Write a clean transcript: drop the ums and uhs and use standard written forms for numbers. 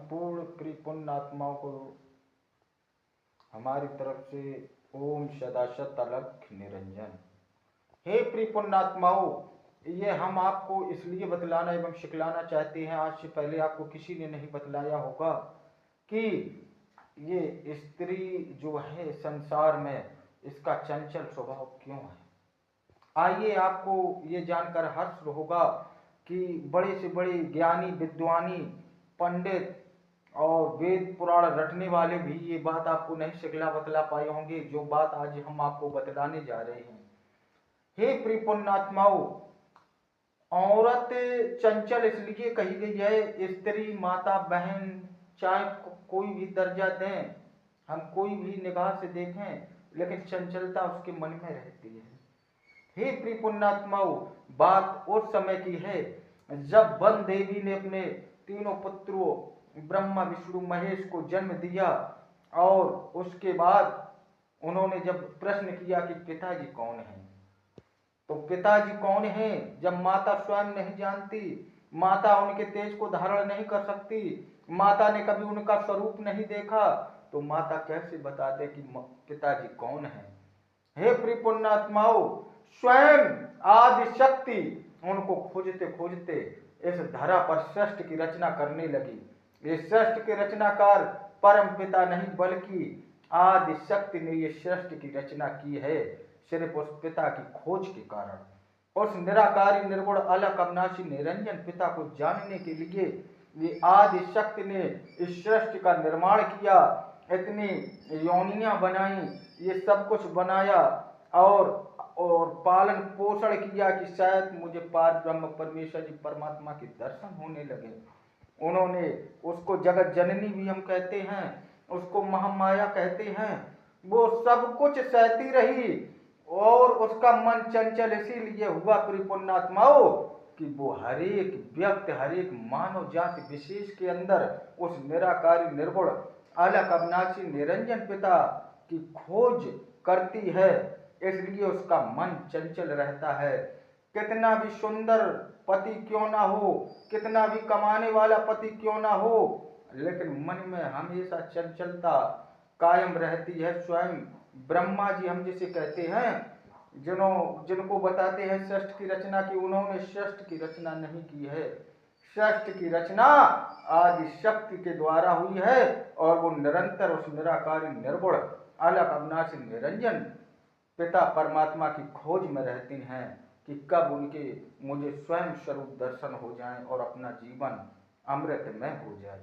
संपूर्ण परिपूर्ण आत्माओं को हमारी तरफ से ओम सदासत अलख निरंजन। हे परिपूर्ण आत्माओं, ये हम आपको इसलिए बतलाना एवं सिखलाना चाहते हैं, आज से पहले आपको किसी ने नहीं बतलाया होगा कि ये स्त्री जो है संसार में इसका चंचल स्वभाव क्यों है। आइए आपको ये जानकर हर्ष होगा कि बड़े से बड़े ज्ञानी विद्वानी पंडित और वेद पुराण रटने वाले भी ये बात आपको नहीं सिखला बतला पाए होंगे, जो बात आज हम आपको बतलाने जा रहे हैं। हे परिपूर्ण आत्माओं, औरत चंचल इसलिए कही गई है, स्त्री माता बहन चाहे कोई भी दर्जा दें, हम कोई भी निगाह से देखें, लेकिन चंचलता उसके मन में रहती है। हे परिपूर्ण आत्माओं, बात उस समय की है जब वन देवी ने अपने तीनों पुत्रों ब्रह्मा विष्णु महेश को जन्म दिया, और उसके बाद उन्होंने जब प्रश्न किया कि पिताजी कौन है, तो पिताजी कौन है जब माता स्वयं नहीं जानती, माता उनके तेज को धारण नहीं कर सकती, माता ने कभी उनका स्वरूप नहीं देखा, तो माता कैसे बता दे कि पिताजी कौन है। हे परिपूर्ण आत्माओं, स्वयं आदि शक्ति उनको खोजते खोजते इस धरा पर सृष्टि की रचना करने लगी। ये सृष्टि के रचनाकार परम पिता नहीं बल्कि आदि शक्ति ने ये सृष्टि की रचना की है, सिर्फ उस पिता की खोज के कारण। उस निराकारी निर्गुण अलग अविनाशी निरंजन पिता को जानने के लिए ये आदि शक्ति ने इस सृष्टि का निर्माण किया, इतनी योनियां बनाई, ये सब कुछ बनाया और पालन पोषण किया कि शायद मुझे पार ब्रह्म परमेश्वर जी परमात्मा के दर्शन होने लगे। उन्होंने उसको जगत जननी भी हम कहते हैं, उसको महामाया कहते हैं, वो सब कुछ सहती रही और उसका मन चंचल इसीलिए हुआ परिपूर्ण आत्माओं कि वो हर एक व्यक्ति हर एक मानव जाति विशेष के अंदर उस निराकारी निर्गुण अलग अविनाशी निरंजन पिता की खोज करती है, इसलिए उसका मन चंचल रहता है। कितना भी सुंदर पति क्यों ना हो, कितना भी कमाने वाला पति क्यों ना हो, लेकिन मन में हमेशा चंचलता कायम रहती है। स्वयं ब्रह्मा जी हम जिसे कहते हैं, जिनको बताते हैं सृष्टि की रचना की, उन्होंने सृष्टि की रचना नहीं की है। सृष्टि की रचना आदि शक्ति के द्वारा हुई है और वो निरंतर उस निराकारी निर्गुण अलग अविनाशी निरंजन पिता परमात्मा की खोज में रहती हैं कि कब उनके मुझे स्वयं स्वरूप दर्शन हो जाएं और अपना जीवन अमृतमय हो जाए।